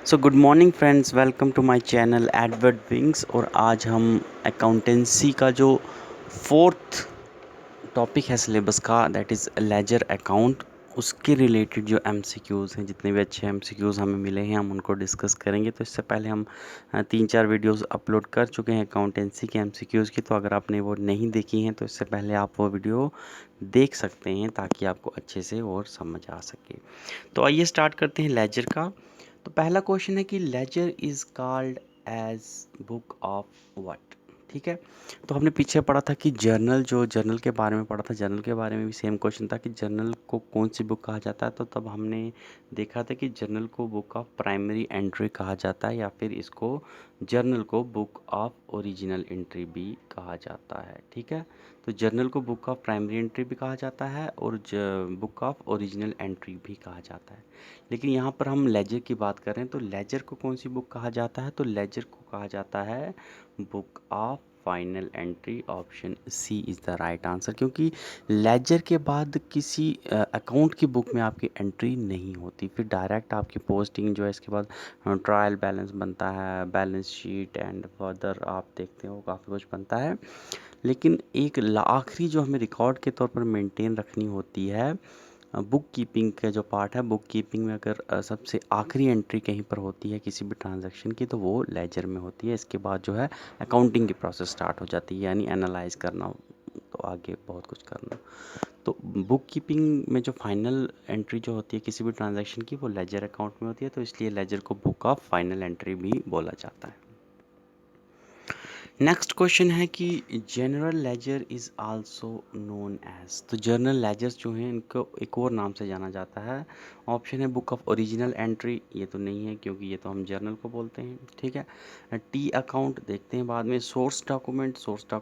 So good morning friends, welcome to my channel Edward Wings. और आज हम accountancy का जो फोर्थ टॉपिक है सिलेबस का, दैट इज़ लेजर अकाउंट, उसके रिलेटेड जो एमसीक्यूज़ हैं, जितने भी अच्छे एमसीक्यूज़ हमें मिले हैं हम उनको डिस्कस करेंगे। तो इससे पहले हम 3-4 वीडियोस अपलोड कर चुके हैं अकाउंटेंसी के एमसीक्यूज़ की। तो अगर आपने वो नहीं देखी हैं तो इससे पहले आप वो वीडियो देख सकते हैं ताकि आपको अच्छे से और समझ आ सके। तो आइए स्टार्ट करते हैं लेजर का। तो पहला क्वेश्चन है कि ledger is called as book of what. ठीक है, तो हमने पीछे पढ़ा था कि जर्नल के बारे में पढ़ा था। जर्नल के बारे में भी सेम क्वेश्चन था कि जर्नल को कौन सी बुक कहा जाता है। तो तब हमने देखा था कि जर्नल को बुक ऑफ प्राइमरी एंट्री कहा जाता है, या फिर इसको जर्नल को बुक ऑफ ओरिजिनल एंट्री भी कहा जाता है। ठीक है, तो जर्नल को बुक ऑफ प्राइमरी एंट्री भी कहा जाता है और बुक ऑफ ओरिजिनल एंट्री भी कहा जाता है। लेकिन यहाँ पर हम लेजर की बात कर रहे हैं, तो लेजर को कौन सी बुक कहा जाता है? तो लेजर को कहा जाता है book of final entry. Option C is the right answer, क्योंकि लेजर के बाद किसी अकाउंट की बुक में आपकी एंट्री नहीं होती, फिर डायरेक्ट आपकी पोस्टिंग जो है, इसके बाद ट्रायल बैलेंस बनता है, बैलेंस शीट एंड फर्दर आप देखते हो काफ़ी कुछ बनता है। लेकिन एक आखिरी जो हमें रिकॉर्ड के तौर पर मेंटेन रखनी होती है, बुक कीपिंग का जो पार्ट है, बुक कीपिंग में अगर सबसे आखिरी एंट्री कहीं पर होती है किसी भी ट्रांजैक्शन की, तो वो लेजर में होती है। इसके बाद जो है अकाउंटिंग की प्रोसेस स्टार्ट हो जाती है, यानी एनालाइज करना, तो आगे बहुत कुछ करना। तो बुक कीपिंग में जो फाइनल एंट्री जो होती है किसी भी ट्रांजैक्शन की, वो लेजर अकाउंट में होती है, तो इसलिए लेजर को बुक ऑफ फाइनल एंट्री भी बोला जाता है। नेक्स्ट क्वेश्चन है कि general ledger is also known as. तो जनरल लेजर्स जो हैं इनको एक और नाम से जाना जाता है। ऑप्शन है बुक ऑफ ओरिजिनल एंट्री, ये तो नहीं है क्योंकि ये तो हम जर्नल को बोलते हैं। ठीक है, टी अकाउंट देखते हैं बाद में। सोर्स डॉक्यूमेंट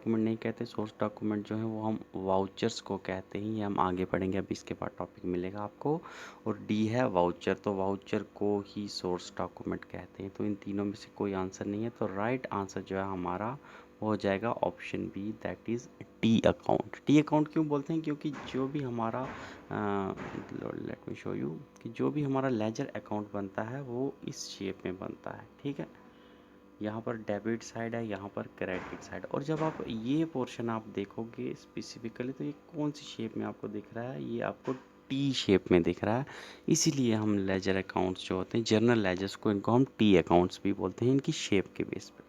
नहीं कहते, सोर्स डॉक्यूमेंट जो है वो हम वाउचर्स को कहते हैं, ये हम आगे पढ़ेंगे, अभी इसके बाद टॉपिक मिलेगा आपको। और डी है वाउचर, तो वाउचर को ही सोर्स डॉक्यूमेंट कहते हैं। तो इन तीनों में से कोई आंसर नहीं है, तो राइट आंसर जो है हमारा हो जाएगा option B, that is T account. T account क्यों बोलते हैं? क्योंकि जो भी हमारा लेट मी शो यू कि जो भी हमारा लेजर अकाउंट बनता है वो इस शेप में बनता है। ठीक है, यहाँ पर डेबिट साइड है, यहाँ पर क्रेडिट साइड। और जब आप ये पोर्शन आप देखोगे स्पेसिफिकली, तो ये कौन सी शेप में आपको दिख रहा है? ये आपको टी शेप में दिख रहा है। इसीलिए हम लेजर अकाउंट्स जो होते हैं, जर्नल लेजर्स को, इनको हम टी अकाउंट्स भी बोलते हैं, इनकी शेप के बेस पे।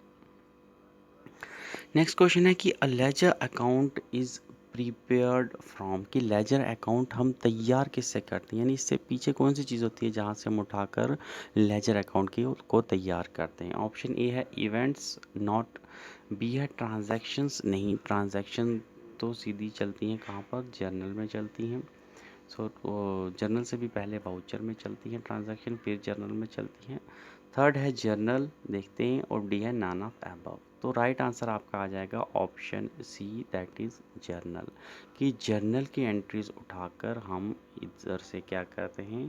नेक्स्ट क्वेश्चन है कि a ledger account is prepared from. कि लेजर अकाउंट हम तैयार किससे करते हैं, यानी इससे पीछे कौन सी चीज़ होती है जहाँ से हम उठाकर लेजर अकाउंट की को तैयार करते हैं। ऑप्शन ए है इवेंट्स, नॉट। बी है ट्रांजैक्शंस, नहीं, ट्रांजैक्शन तो सीधी चलती हैं कहाँ पर? जर्नल में चलती हैं। सो जर्नल से भी पहले वाउचर में चलती हैं ट्रांजैक्शन, फिर जर्नल में चलती हैं। थर्ड है जर्नल, देखते हैं। और डी है नॉन ऑफ अबव। तो राइट आंसर आपका आ जाएगा option C, that is journal. कि जर्नल की एंट्रीज उठाकर हम इधर से क्या करते हैं?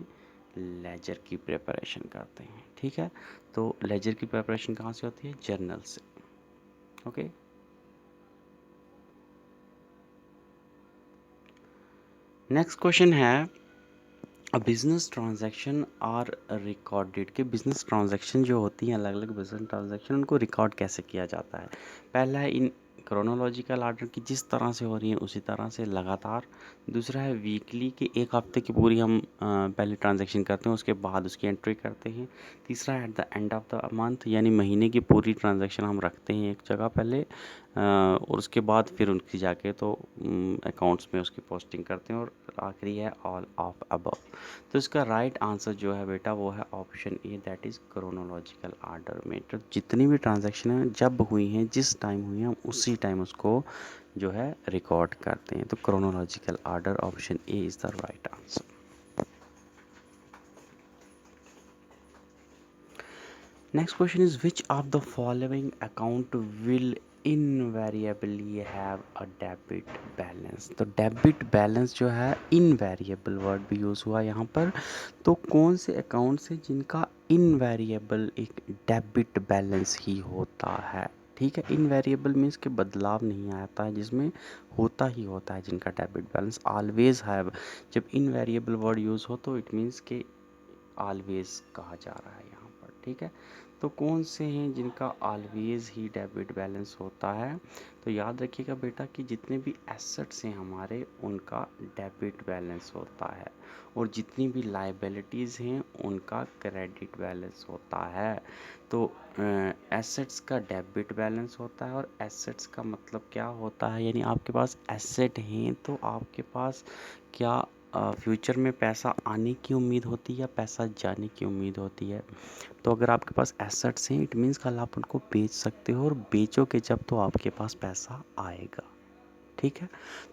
लेजर की प्रिपरेशन करते हैं। ठीक है, तो लेजर की प्रिपरेशन कहाँ से होती है? जर्नल से। ओके, नेक्स्ट क्वेश्चन है बिजनेस ट्रांजैक्शन आर रिकॉर्डेड। के बिजनेस ट्रांजैक्शन जो होती हैं, अलग अलग बिजनेस ट्रांजैक्शन, उनको रिकॉर्ड कैसे किया जाता है? पहला है इन क्रोनोलॉजिकल आर्डर की, जिस तरह से हो रही है उसी तरह से लगातार। दूसरा है वीकली, कि एक हफ्ते की पूरी हम पहले ट्रांजैक्शन करते हैं, उसके बाद उसकी एंट्री करते हैं। तीसरा है at the end of the month, यानी महीने की पूरी ट्रांजैक्शन हम रखते हैं एक जगह पहले, और उसके बाद फिर उनकी जाके तो अकाउंट्स में उसकी पोस्टिंग करते हैं। और आखिरी है ऑल ऑफ अबव। तो इसका राइट आंसर जो है बेटा वो है option A, that is chronological order में। तो जितनी भी ट्रांजैक्शन हैं जब हुई हैं, जिस टाइम हुई हैं, हम उसी टाइम उसको जो है रिकॉर्ड करते हैं। तो chronological order, option A is the right answer. Next question is which of the following account will invariably have a debit balance. तो डेबिट बैलेंस जो है, इनवेरिएबल वर्ड भी यूज़ हुआ यहाँ पर। तो कौन से अकाउंट्स हैं जिनका इनवेरिएबल एक डेबिट बैलेंस ही होता है? ठीक है, इनवेरिएबल मीन्स के बदलाव नहीं आता है, जिसमें होता ही होता है जिनका डेबिट बैलेंस ऑलवेज हैव। जब इनवेरिएबल वर्ड यूज़ हो तो इट मीन्स के ऑलवेज कहा जा रहा है यहाँ पर। ठीक है। तो कौन से हैं जिनका ऑलवेज ही डेबिट बैलेंस होता है? तो याद रखिएगा बेटा कि जितने भी एसेट्स हैं हमारे उनका डेबिट बैलेंस होता है, और जितनी भी लाइबिलिटीज़ हैं उनका क्रेडिट बैलेंस होता है। तो एसेट्स का डेबिट बैलेंस होता है, और एसेट्स का मतलब क्या होता है, यानी आपके पास एसेट हैं तो आपके पास क्या फ्यूचर में पैसा आने की उम्मीद होती है या पैसा जाने की उम्मीद होती है। तो अगर आपके पास एसेट्स हैं इट मीन्स कल आप उनको बेच सकते हो, और बेचोगे जब तो आपके पास पैसा आएगा। ठीक है।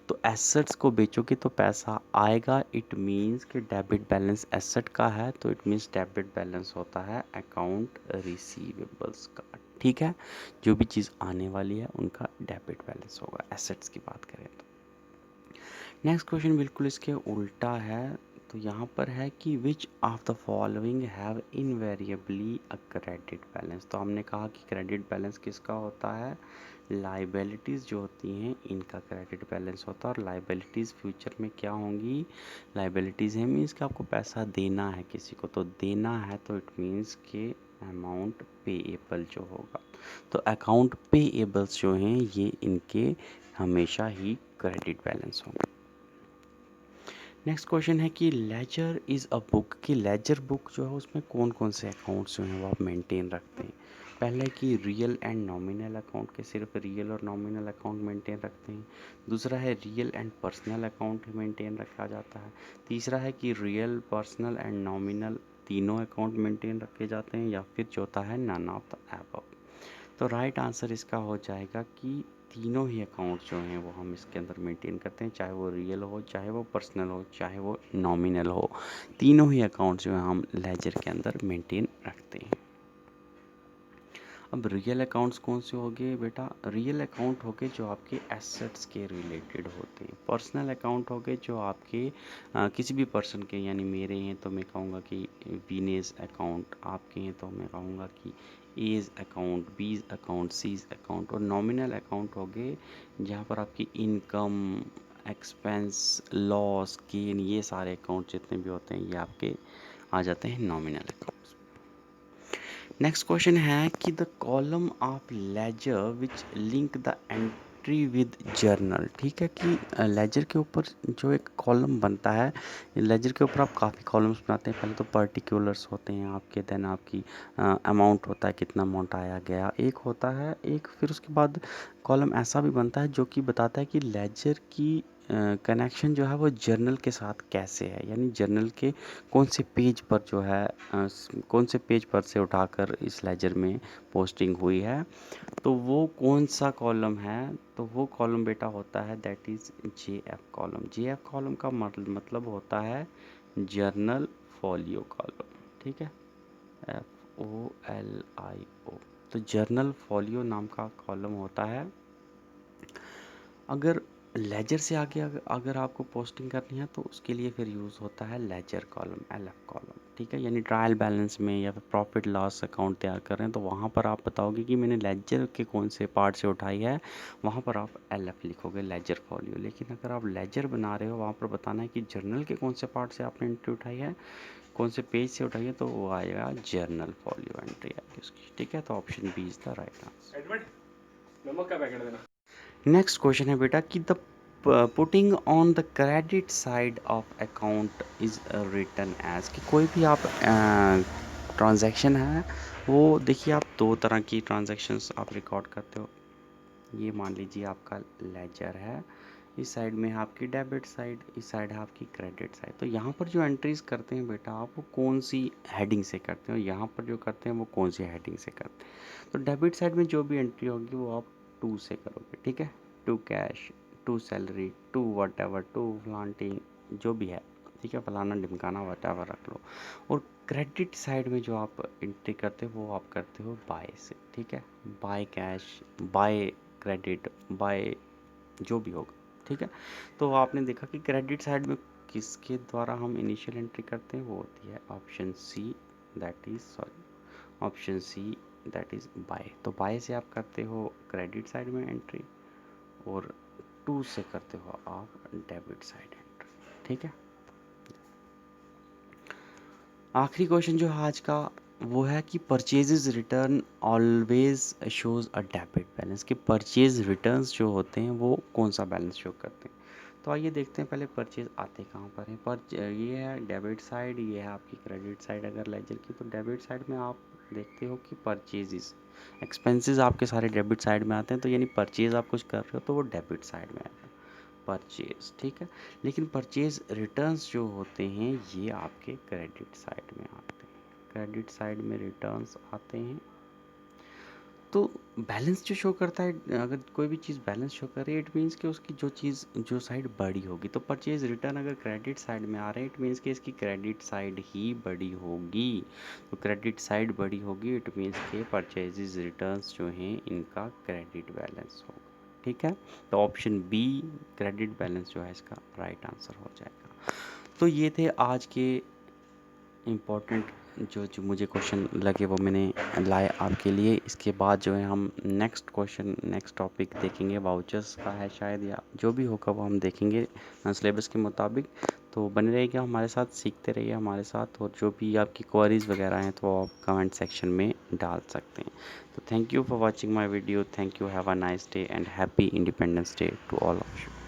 तो एसेट्स को बेचोगे तो पैसा आएगा, इट मीन्स कि डेबिट बैलेंस एसेट का है तो इट मीन्स डेबिट बैलेंस होता है अकाउंट रिसीवेबल्स का। ठीक है। जो भी चीज़ आने वाली है उनका डेबिट बैलेंस होगा एसेट्स की बात करें तो। नेक्स्ट क्वेश्चन बिल्कुल इसके उल्टा है। तो यहाँ पर है कि which of the following have invariably a credit balance. तो हमने कहा कि क्रेडिट बैलेंस किसका होता है, लाइबिलिटीज़ जो होती हैं इनका क्रेडिट बैलेंस होता है। और लाइबिलिटीज़ फ्यूचर में क्या होंगी, लाइबिलिटीज़ है मीन्स कि आपको पैसा देना है किसी को, तो देना है तो इट मीन्स के अमाउंट पेएबल जो होगा। तो अकाउंट पेएबल्स जो हैं ये इनके हमेशा ही क्रेडिट बैलेंस होंगे। नेक्स्ट क्वेश्चन है कि लेजर इज़ अ बुक, कि लेजर बुक जो है उसमें कौन कौन से अकाउंट्स जो हैं वो आप मेंटेन रखते हैं। पहले कि रियल एंड नॉमिनल अकाउंट, के सिर्फ रियल और नॉमिनल अकाउंट मेंटेन रखते हैं। दूसरा है real and personal account maintain रखा जाता है। तीसरा है कि रियल, पर्सनल एंड नॉमिनल तीनों अकाउंट मेंटेन रखे जाते हैं, या फिर चौथा है नन ऑफ द एबव। तो राइट आंसर इसका हो जाएगा कि तीनों ही अकाउंट जो हैं वो हम इसके अंदर मेंटेन करते हैं, चाहे वो रियल हो, चाहे वो पर्सनल हो, चाहे वो नॉमिनल हो। तीनों ही अकाउंट जो हैं हम लेजर के अंदर मेंटेन रखते हैं। अब रियल अकाउंट्स कौन से हो गए बेटा, रियल अकाउंट हो गए जो आपके एसेट्स के रिलेटेड होते हैं। पर्सनल अकाउंट हो गए जो आपके किसी भी पर्सन के, यानी मेरे हैं तो मैं कहूँगा कि बीनेस अकाउंट, आपके हैं तो मैं कहूँगा कि A's account, B's account, C's account. और नॉमिनल अकाउंट हो गए जहाँ पर आपकी इनकम, एक्सपेंस, लॉस, गेन, ये सारे अकाउंट जितने भी होते हैं ये आपके आ जाते हैं नॉमिनल अकाउंट्स। नेक्स्ट क्वेश्चन है कि the column of ledger which link the entry with journal. ठीक है कि लेजर के ऊपर जो एक कॉलम बनता है, लेजर के ऊपर आप काफ़ी कॉलम्स बनाते हैं। पहले तो पर्टिकुलर्स होते हैं आपके, देन आपकी अमाउंट होता है, कितना अमाउंट आया गया, एक होता है एक। फिर उसके बाद कॉलम ऐसा भी बनता है जो कि बताता है कि लेजर की कनेक्शन जो है वो जर्नल के साथ कैसे है, यानी जर्नल के कौन से पेज पर जो है कौन से पेज पर से उठाकर इस लेजर में पोस्टिंग हुई है। तो वो कौन सा कॉलम है, तो वो कॉलम बेटा होता है that is JF column. JF column का मतलब होता है जर्नल फॉलियो कॉलम। ठीक है, FOLIO। तो जर्नल फॉलियो नाम का कॉलम होता है। अगर लेजर से आगे अगर आपको पोस्टिंग करनी है तो उसके लिए फिर यूज़ होता है लेजर कॉलम, LF कॉलम। ठीक है, यानी ट्रायल बैलेंस में या फिर प्रॉफिट लॉस अकाउंट तैयार कर रहे हैं तो वहाँ पर आप बताओगे कि मैंने लेजर के कौन से पार्ट से उठाई है, वहाँ पर आप LF लिखोगे, लेजर फॉलियो। लेकिन अगर आप लेजर बना रहे हो वहाँ पर बताना है कि जर्नल के कौन से पार्ट से आपने एंट्री उठाई है, कौन से पेज से उठाई है, तो वो आएगा जर्नल फॉलियो एंट्री आएगी उसकी। ठीक है, तो option B is the right answer. नमक का पैकेट देना। नेक्स्ट क्वेश्चन है बेटा कि the putting on the credit side of account is written as, कि कोई भी आप ट्रांजैक्शन है वो देखिए, आप दो तरह की ट्रांजैक्शंस आप रिकॉर्ड करते हो। ये मान लीजिए आपका लेजर है, इस साइड में है आपकी डेबिट साइड, इस साइड है आपकी क्रेडिट साइड। तो यहाँ पर जो एंट्रीज करते हैं बेटा आप वो कौन सी हेडिंग से करते हो, यहाँ पर जो करते हैं वो कौन सी हेडिंग से करते हैं। तो डेबिट साइड में जो भी एंट्री होगी वो आप टू से करोगे। ठीक है, to cash, to salary, to whatever, to floating, जो भी है। ठीक है, फलाना ढिमकाना वट एवर रख लो। और क्रेडिट साइड में जो आप एंट्री करते हो वो आप करते हो बाय से। ठीक है, by cash, by credit, by जो भी होगा। ठीक है, तो आपने देखा कि क्रेडिट साइड में किसके द्वारा हम इनिशियल एंट्री करते हैं, वो होती है option C, that is sorry option C that is by. तो बाय से आप करते हो क्रेडिट साइड में एंट्री, और टू से करते हो आप डेबिट साइड एंट्री। ठीक है, आखिरी क्वेश्चन जो है आज का, वो है कि purchases return always shows a debit balance, कि परचेज रिटर्न्स जो होते हैं वो कौन सा बैलेंस शो करते हैं। तो आइए देखते हैं पहले परचेज आते कहाँ पर हैं। पर ये है डेबिट साइड, ये है आपकी क्रेडिट साइड अगर लेजर की। तो डेबिट साइड में आप देखते हो कि परचेजेस एक्सपेंसेस आपके सारे डेबिट साइड में आते हैं, तो यानी परचेज आप कुछ कर रहे हो तो वो डेबिट साइड में आएगा परचेज, ठीक है। लेकिन परचेज रिटर्न्स जो होते हैं ये आपके क्रेडिट साइड में आते हैं, क्रेडिट साइड में रिटर्न्स आते हैं। तो बैलेंस जो शो करता है, अगर कोई भी चीज़ बैलेंस शो कर रही है, इट मीन्स कि उसकी जो चीज़ जो साइड बड़ी होगी। तो परचेज रिटर्न अगर क्रेडिट साइड में आ रहे हैं, इट मीन्स कि इसकी क्रेडिट साइड ही बड़ी होगी। तो क्रेडिट साइड बड़ी होगी, इट मीन्स के परचेजेज रिटर्न्स जो हैं इनका क्रेडिट बैलेंस होगा, ठीक है। तो ऑप्शन बी क्रेडिट बैलेंस जो है इसका राइट आंसर हो जाएगा। तो ये थे आज के इम्पोर्टेंट जो जो मुझे क्वेश्चन लगे वो मैंने लाए आपके लिए। इसके बाद जो है हम नेक्स्ट क्वेश्चन नेक्स्ट टॉपिक देखेंगे, वाउचर्स का है शायद, या जो भी होगा वो हम देखेंगे सिलेबस के मुताबिक। तो बने रहिएगा हमारे साथ, सीखते रहिए हमारे साथ, और जो भी आपकी क्वेरीज़ वगैरह हैं तो आप कमेंट सेक्शन में डाल सकते हैं। तो thank you for watching my video, thank you, have a nice day and happy Independence Day to all of you.